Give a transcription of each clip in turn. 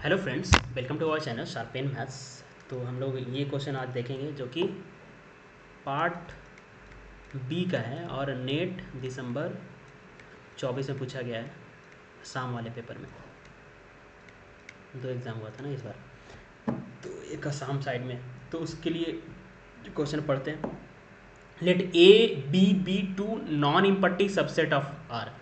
Hello friends, welcome to our channel Sharpen Maths. तो हम लोग ये क्वेश्चन आज देखेंगे जो कि पार्ट बी का है और नेट दिसंबर 24 में पूछा गया है शाम वाले पेपर में। दो एग्ज़ाम हुआ था ना इस बार, तो एक शाम साइड में, तो उसके लिए क्वेश्चन पढ़ते हैं। Let A B two non empty subset of R.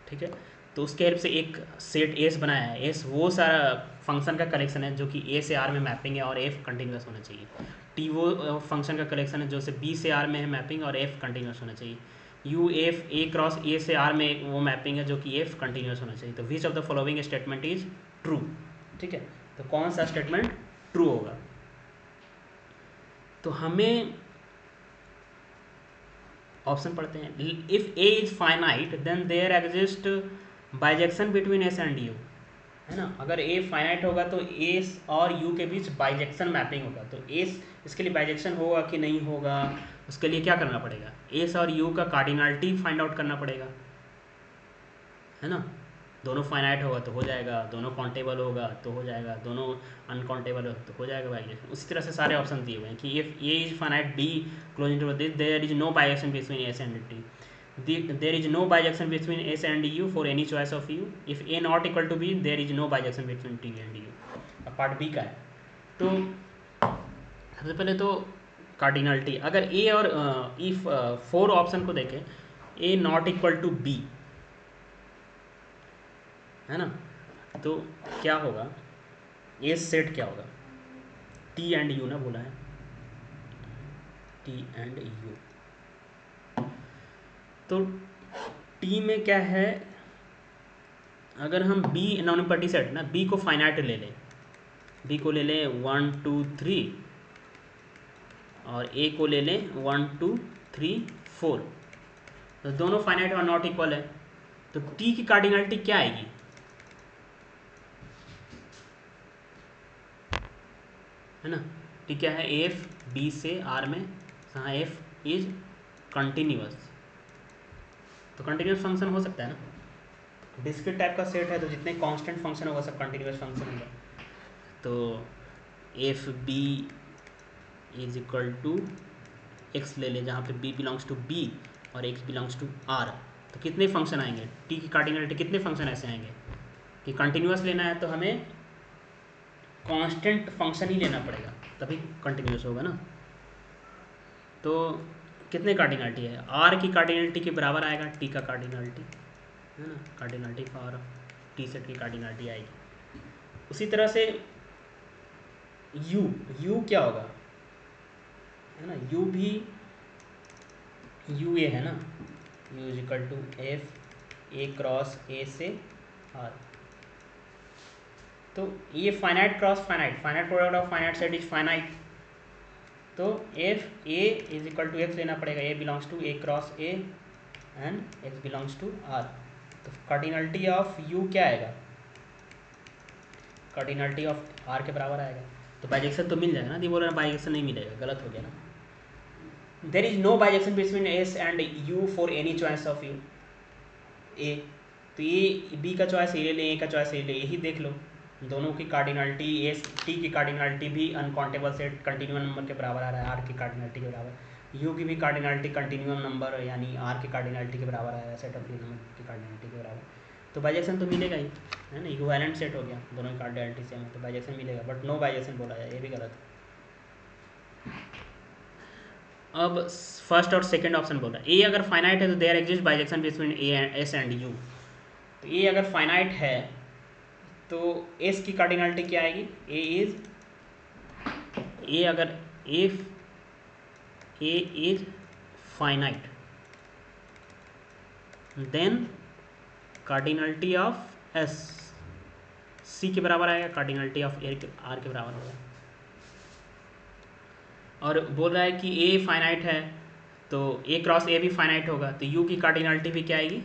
ठीक है, तो उसके हेल्प से एक सेट एस बनाया है। एस वो सारा फंक्शन का कलेक्शन है जो कि ए से आर में मैपिंग है और एफ कंटिन्यूस होना चाहिए। टी वो फंक्शन का कलेक्शन है जो से बी से आर में है मैपिंग और एफ कंटिन्यूस होना चाहिए। U F A cross A से आर में वो मैपिंग है जो कि एफ कंटिन्यूस होना चाहिए। तो which of the following statement is true. ठीक है, तो कौन सा स्टेटमेंट ट्रू होगा। तो हमें ऑप्शन पढ़ते हैं। If A is finite then there exist bijection between S and U, है ना। अगर ए फाइनाइट होगा तो एस और यू के बीच बाइजेक्शन मैपिंग होगा। तो एस इसके लिए बाइजेक्शन होगा कि नहीं होगा, उसके लिए क्या करना पड़ेगा, एस और यू का कार्डिनलिटी फाइंड आउट करना पड़ेगा, है ना। दोनों फाइनाइट होगा तो हो जाएगा, दोनों काउंटेबल होगा तो हो जाएगा, दोनों अनकाउंटेबल होगा तो हो जाएगा बाइजेक्शन। उसी तरह से सारे ऑप्शन दिए हुए हैं कि if A is finite the closing to this there is no bijection between S and D. There is no bijection between S and U for any choice of U. If A not equal to B, there is no bijection between T and U. अब part B का है। तो सबसे पहले तो cardinality, अगर ए और if four option को देखें, ए नॉट इक्वल टू बी, है ना, तो क्या होगा, ए सेट क्या होगा, टी एंड यू ना बोला है, टी एंड यू। तो टी में क्या है, अगर हम बी नॉन इम्पटी सेट ना, बी को फाइनाइट ले लें, बी को ले लें 1 2 3 और ए को ले लें 1 2 3 4, तो दोनों फाइनाइट और नॉट इक्वल है। तो टी की कार्डिनलिटी क्या आएगी, है ना। टी क्या है, एफ बी से आर में, हाँ एफ इज कंटिन्यूअस। तो कंटिन्यूअस फंक्शन हो सकता है ना, डिस्क्रीट टाइप का सेट है तो जितने कांस्टेंट फंक्शन होगा सब कंटिन्यूअस फंक्शन होगा। तो F B is equal to x ले ले, जहाँ पे बी बिलोंग्स टू बी और एक्स बिलोंग्स टू आर। तो कितने फंक्शन आएंगे, टी की कार्डिनलिटी कितने फंक्शन ऐसे आएंगे कि कंटिन्यूअस लेना है तो हमें कांस्टेंट फंक्शन ही लेना पड़ेगा तभी कंटिन्यूअस होगा ना। तो कितने कार्डिनलिटी है, आर की कार्डिनलिटी के बराबर आएगा टी का कार्डिनलिटी, है ना। कार्डिनलिटी फॉर टी सेट की कार्डिनलिटी आएगी। उसी तरह से यू, यू क्या होगा, है ना, यू भी यू ए है ना, U is equal to F A cross A से आर। तो ये finite cross finite, finite product of finite set is finite. तो F A is equal to X लेना पड़ेगा, A belongs to A cross A and X belongs to R. तो cardinality of U क्या आएगा, cardinality of are के बराबर आएगा। तो बाइजेक्शन तो मिल जाएगा ना, ये बोल रहे हैं बाइजेक्शन नहीं मिलेगा, गलत हो गया ना। There is no bijection between S and U for any choice of U A. तो ये बी का चॉइस ए ले लें, ए का चॉइस ए ले, यही देख लो दोनों की कार्डिनलिटी, एस टी की कार्डिनलिटी भी अनकाउंटेबल सेट कंटिन्यूअम नंबर के बराबर आ रहा है, आर की कार्डिनलिटी के बराबर। यू की भी कार्डिनलिटी कंटिन्यूअम नंबर यानी आर की कार्डिनलिटी के बराबर आ रहा है, सेट ऑफ नंबर की कार्डिनलिटी के बराबर। तो बाइजेक्शन तो मिलेगा ही, है ना, इक्विवेलेंट सेट हो गया, दोनों की कार्डिनलिटी सेम है तो बाइजेक्शन मिलेगा। बट नो बाइजेक्शन बोला जाए, ये भी गलत है। अब फर्स्ट और सेकंड ऑप्शन बोल रहा है, ए अगर फाइनाइट है तो there exist bijection between A and S and U. तो ए अगर फाइनाइट है तो एस की कार्डिनलिटी क्या आएगी, ए इज, ए अगर if A is finite then cardinality of S C के बराबर आएगा, कार्डिनलिटी ऑफ ए आर के बराबर होगा। और बोल रहा है कि ए फाइनाइट है तो ए क्रॉस ए भी फाइनाइट होगा, तो यू की कार्डिनलिटी भी क्या आएगी,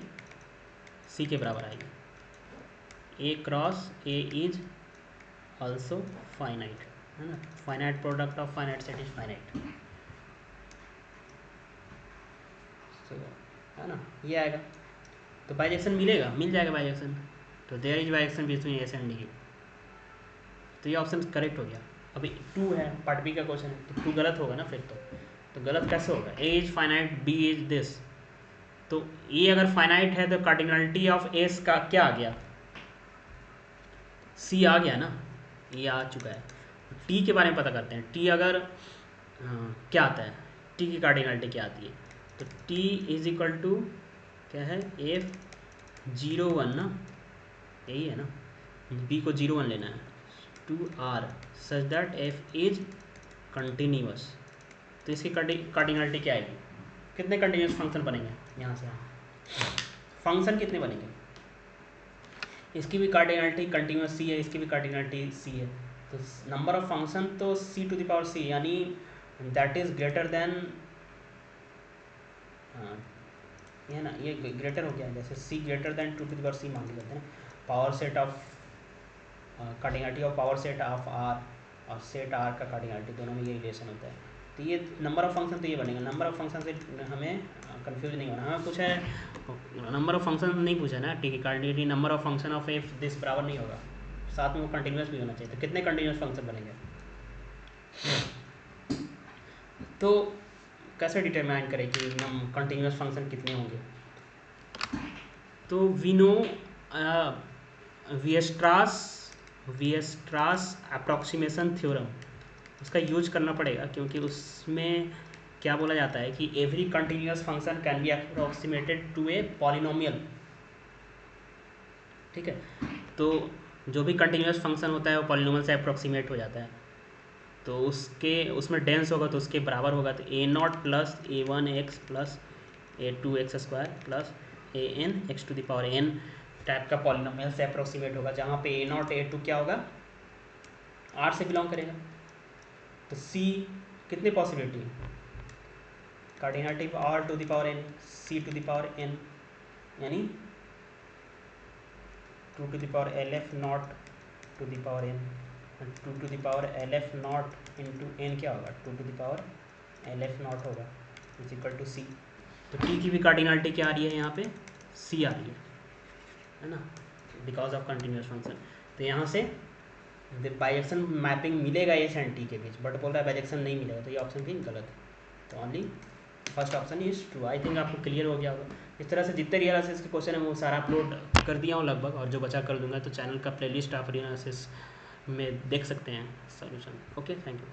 सी के बराबर आएगी। A cross A is also finite, है ना, finite product of finite set is finite. तो है ना, ये आएगा। तो बाइजेक्शन मिलेगा, मिल जाएगा बाइजेक्शन। तो there is bijection between S and U. तो ये ऑप्शन करेक्ट हो गया। अभी 2 है, पार्ट बी का क्वेश्चन है, तो 2 गलत होगा ना फिर तो गलत कैसे होगा? A is finite, B is this. तो ए अगर फाइनाइट है तो कार्डिनलिटी ऑफ एस का क्या आ गया? सी आ गया ना, ये आ चुका है। टी के बारे में पता करते हैं। टी अगर क्या आता है, टी की कार्डिनलिटी क्या आती है? तो टी इज इक्वल टू क्या है? F01 ना, यही है ना। बी को 01 लेना है, 2R such that F is continuous. तो इसकी कार्डिनलिटी क्या आएगी? कितने कंटिन्यूअस फंक्शन बनेंगे यहाँ से? फंक्शन कितने बनेंगे? इसकी भी कार्डिनलिटी कंटिन्यूअस सी है, इसकी भी कार्डिनलिटी सी है। तो नंबर ऑफ फंक्शन तो c to the power c, यानी दैट इज ग्रेटर देन, ये ना, ये ग्रेटर हो गया। जैसे c greater than 2 to the power c मान लेते हैं ना। Power set of cardinality of power set of r और सेट r का कार्डिनलिटी, दोनों में ये रिलेशन होता है। तो ये नंबर ऑफ फंक्शन तो ये बनेगा। नंबर ऑफ फंक्शन से हमें कंफ्यूज नहीं होना। हमें पूछा है नंबर ऑफ फंक्शन नहीं पूछा ना, टी की cardinality number of function of F this बराबर नहीं होगा, साथ में वो कंटिन्यूस भी होना चाहिए। तो कितने कंटिन्यूस फंक्शन बनेंगे? तो कैसे डिटरमाइन करें कि कंटिन्यूस फंक्शन कितने होंगे? तो we know Weierstrass approximation theorem, उसका यूज करना पड़ेगा, क्योंकि उसमें क्या बोला जाता है कि every continuous function can be approximated to a polynomial. ठीक है, तो जो भी कंटिन्यूस फंक्शन होता है वो पॉलिनोमियल से अप्रॉक्सीमेट हो जाता है। तो उसमें डेंस होगा तो उसके बराबर होगा। तो a0 plus a1x plus a2x² plus an(x to the power n) type का पॉलिनोमियल से अप्रोक्सीमेट होगा, जहाँ पे a0 a2 क्या होगा? R से बिलोंग करेगा। तो C कितने possibility? Cardinality R to the power n, C to the power n, यानी 2 to the power LF0 to the power n, 2 to the power LF0 into n क्या होगा? 2 to the power LF0 होगा, is equal to C। तो T की भी cardinality क्या आ रही है यहाँ पे? C आ रही है ना, बिकॉज ऑफ कंटिन्यूस फंक्शन। तो यहाँ से बाइजेक्शन मैपिंग मिलेगा एस एंड टी के बीच, बट बोल रहा है बाइजेक्शन नहीं मिलेगा, तो ये ऑप्शन भी गलत है। तो only first option is true. I think आपको क्लियर हो गया होगा। इस तरह से जितने रियल एनालिसिस के क्वेश्चन है वो सारा अपलोड कर दिया हूँ लगभग, और जो बचा कर दूंगा। तो चैनल का प्लेलिस्ट आप रियल एनालिसिस में देख सकते हैं सोल्यूशन। Okay, thank you.